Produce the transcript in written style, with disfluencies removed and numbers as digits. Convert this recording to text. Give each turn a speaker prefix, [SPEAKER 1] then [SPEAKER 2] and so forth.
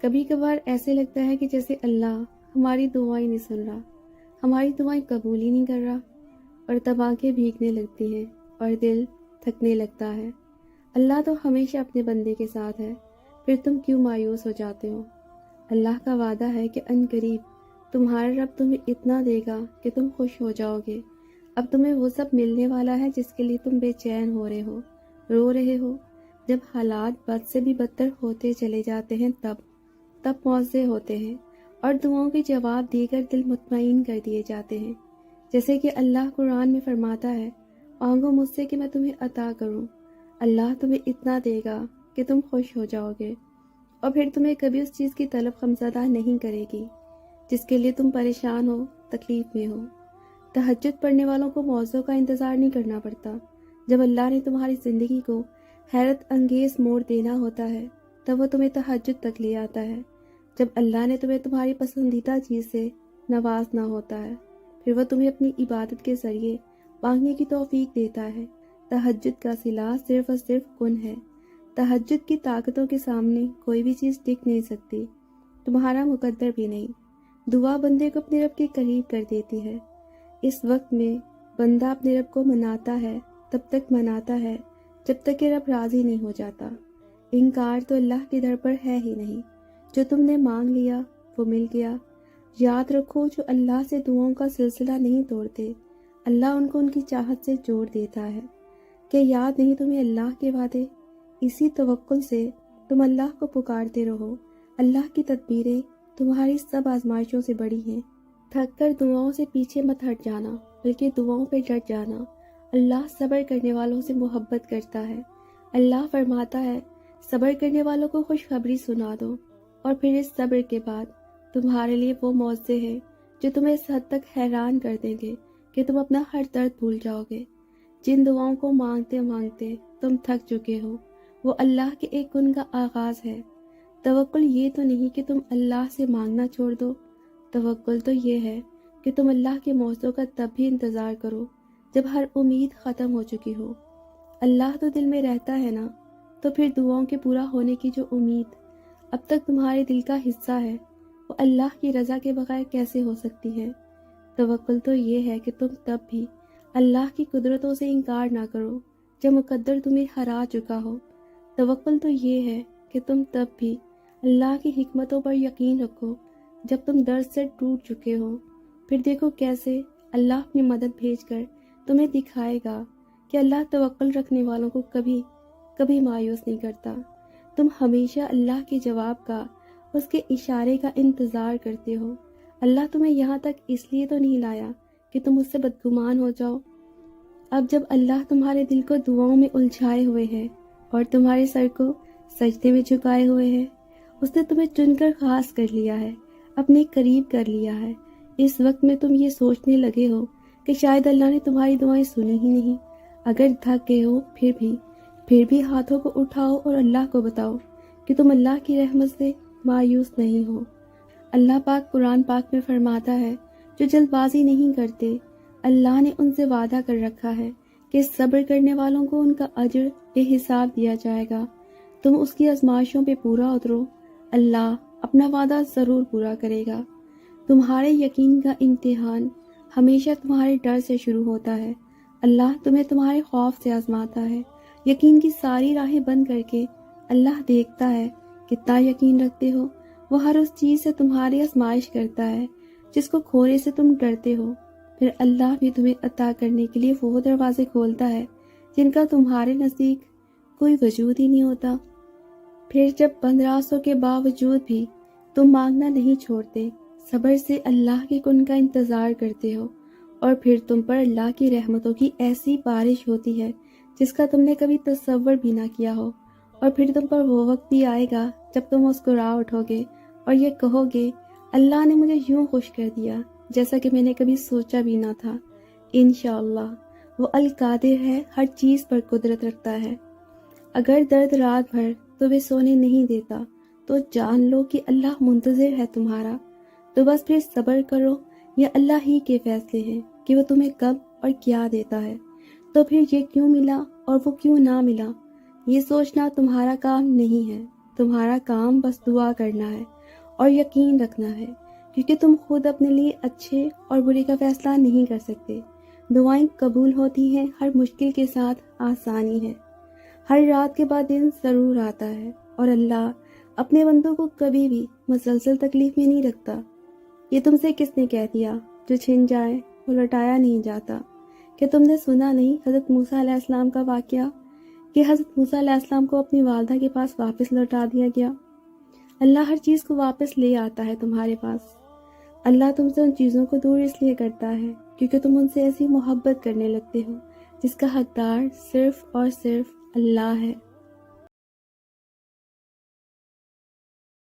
[SPEAKER 1] کبھی کبھار ایسے لگتا ہے کہ جیسے اللہ ہماری دعائیں نہیں سن رہا، ہماری دعائیں قبول ہی نہیں کر رہا، اور تب آنکھیں بھیگنے لگتی ہیں اور دل تھکنے لگتا ہے۔ اللہ تو ہمیشہ اپنے بندے کے ساتھ ہے، پھر تم کیوں مایوس ہو جاتے ہو؟ اللہ کا وعدہ ہے کہ عنقریب تمہارا رب تمہیں اتنا دے گا کہ تم خوش ہو جاؤ گے۔ اب تمہیں وہ سب ملنے والا ہے جس کے لیے تم بے چین ہو رہے ہو، رو رہے ہو۔ جب حالات بد سے بھی بدتر ہوتے چلے جاتے ہیں تب معاوضے ہوتے ہیں اور دعاؤں کے جواب دے کر دل مطمئن کر دیے جاتے ہیں۔ جیسے کہ اللہ قرآن میں فرماتا ہے، مانگو مجھ سے کہ میں تمہیں عطا کروں۔ اللہ تمہیں اتنا دے گا کہ تم خوش ہو جاؤ گے، اور پھر تمہیں کبھی اس چیز کی طلب غمزدہ نہیں کرے گی جس کے لیے تم پریشان ہو، تکلیف میں ہو۔ تہجد پڑھنے والوں کو موضوع کا انتظار نہیں کرنا پڑتا۔ جب اللہ نے تمہاری زندگی کو حیرت انگیز موڑ دینا ہوتا ہے تب وہ تمہیں تہجد تک لے آتا ہے۔ جب اللہ نے تمہیں تمہاری پسندیدہ چیز سے نوازنا ہوتا ہے پھر وہ تمہیں اپنی عبادت کے ذریعے مانگنے کی توفیق دیتا ہے۔ تہجد کا صلہ صرف اور صرف کن ہے۔ تہجد کی طاقتوں کے سامنے کوئی بھی چیز ٹک نہیں سکتی، تمہارا مقدر بھی نہیں۔ دعا بندے کو اپنے رب کے قریب کر دیتی ہے۔ اس وقت میں بندہ اپنے رب کو مناتا ہے، تب تک مناتا ہے جب تک کہ رب راضی نہیں ہو جاتا۔ انکار تو اللہ کے در پر ہے ہی نہیں۔ جو تم نے مانگ لیا وہ مل گیا۔ یاد رکھو، جو اللہ سے دعاؤں کا سلسلہ نہیں توڑتے اللہ ان کو ان کی چاہت سے جوڑ دیتا ہے۔ کہ یاد نہیں تمہیں اللہ کے وعدے؟ اسی توکل سے تم اللہ کو پکارتے رہو۔ اللہ کی تدبیریں تمہاری سب آزمائشوں سے بڑی ہیں۔ تھک کر دعاؤں سے پیچھے مت ہٹ جانا، بلکہ دعاؤں پہ ڈٹ جانا۔ اللہ صبر کرنے والوں سے محبت کرتا ہے۔ اللہ فرماتا ہے، صبر کرنے والوں کو خوشخبری سنا دو، اور پھر اس صبر کے بعد تمہارے لیے وہ معاوضے ہیں جو تمہیں اس حد تک حیران کر دیں گے کہ تم اپنا ہر درد بھول جاؤ گے۔ جن دعاؤں کو مانگتے مانگتے تم تھک چکے ہو وہ اللہ کے ایک گن کا آغاز ہے۔ توکل یہ تو نہیں کہ تم اللہ سے مانگنا چھوڑ دو، توکل تو یہ ہے کہ تم اللہ کے معاوضوں کا تب بھی انتظار کرو جب ہر امید ختم ہو چکی ہو۔ اللہ تو دل میں رہتا ہے نا، تو پھر دعاؤں کے پورا ہونے کی جو امید اب تک تمہارے دل کا حصہ ہے وہ اللہ کی رضا کے بغیر کیسے ہو سکتی ہے؟ توکل تو یہ ہے کہ تم تب بھی اللہ کی قدرتوں سے انکار نہ کرو جب مقدر تمہیں ہرا چکا ہو۔ توکل تو یہ ہے کہ تم تب بھی اللہ کی حکمتوں پر یقین رکھو جب تم درد سے ٹوٹ چکے ہو۔ پھر دیکھو کیسے اللہ اپنی مدد بھیج کر تمہیں دکھائے گا کہ اللہ توکل رکھنے والوں کو کبھی مایوس نہیں کرتا۔ تم ہمیشہ اللہ کے جواب کا، اس کے اشارے کا انتظار کرتے ہو۔ اللہ تمہیں یہاں تک اس لیے تو نہیں لایا کہ تم اس سے بدگمان ہو جاؤ۔ اب جب اللہ تمہارے دل کو دعاؤں میں الجھائے ہوئے ہے اور تمہارے سر کو سجدے میں جھکائے ہوئے ہے، اس نے تمہیں چن کر خاص کر لیا ہے، اپنے قریب کر لیا ہے۔ اس وقت میں تم یہ سوچنے لگے ہو کہ شاید اللہ نے تمہاری دعائیں سنی ہی نہیں۔ اگر تھک گئے ہو پھر بھی ہاتھوں کو اٹھاؤ اور اللہ کو بتاؤ کہ تم اللہ کی رحمت سے مایوس نہیں ہو۔ اللہ پاک قرآن پاک میں فرماتا ہے، جو جلد بازی نہیں کرتے اللہ نے ان سے وعدہ کر رکھا ہے کہ صبر کرنے والوں کو ان کا اجر بے حساب دیا جائے گا۔ تم اس کی آزمائشوں پہ پورا اترو، اللہ اپنا وعدہ ضرور پورا کرے گا۔ تمہارے یقین کا امتحان ہمیشہ تمہارے ڈر سے شروع ہوتا ہے۔ اللہ تمہیں تمہارے خوف سے آزماتا ہے۔ یقین کی ساری راہیں بند کر کے اللہ دیکھتا ہے کتنا یقین رکھتے ہو۔ وہ ہر اس چیز سے تمہاری آزمائش کرتا ہے جس کو کھونے سے تم ڈرتے ہو۔ پھر اللہ بھی تمہیں عطا کرنے کے لیے وہ دروازے کھولتا ہے جن کا تمہارے نزدیک کوئی وجود ہی نہیں ہوتا۔ پھر جب 1500 کے باوجود بھی تم مانگنا نہیں چھوڑتے، صبر سے اللہ کے کن کا انتظار کرتے ہو، اور پھر تم پر اللہ کی رحمتوں کی ایسی بارش ہوتی ہے جس کا تم نے کبھی تصور بھی نہ کیا ہو، اور پھر تم پر وہ وقت بھی آئے گا جب تم مسکرا اٹھو گے اور یہ کہو گے، اللہ نے مجھے یوں خوش کر دیا جیسا کہ میں نے کبھی سوچا بھی نہ تھا۔ انشاءاللہ وہ القادر ہے، ہر چیز پر قدرت رکھتا ہے۔ اگر درد رات بھر تمہیں سونے نہیں دیتا تو جان لو کہ اللہ منتظر ہے تمہارا۔ تو بس پھر صبر کرو، یہ اللہ ہی کے فیصلے ہیں کہ وہ تمہیں کب اور کیا دیتا ہے۔ تو پھر یہ کیوں ملا اور وہ کیوں نہ ملا، یہ سوچنا تمہارا کام نہیں ہے۔ تمہارا کام بس دعا کرنا ہے اور یقین رکھنا ہے، کیونکہ تم خود اپنے لیے اچھے اور برے کا فیصلہ نہیں کر سکتے۔ دعائیں قبول ہوتی ہیں ہر مشکل کے ساتھ آسانی ہے۔ ہر رات کے بعد دن ضرور آتا ہے، اور اللہ اپنے بندوں کو کبھی بھی مسلسل تکلیف میں نہیں رکھتا۔ یہ تم سے کس نے کہہ دیا؟ جو چھن جائے وہ لوٹایا نہیں جاتا۔ کہ تم نے سنا نہیں حضرت موسیٰ علیہ السلام کا واقعہ، کہ حضرت موسیٰ علیہ السلام کو اپنی والدہ کے پاس واپس لوٹا دیا گیا۔ اللہ ہر چیز کو واپس لے آتا ہے تمہارے پاس۔ اللہ تم سے ان چیزوں کو دور اس لیے کرتا ہے کیونکہ تم ان سے ایسی محبت کرنے لگتے ہو جس کا حقدار صرف اور صرف اللہ ہے۔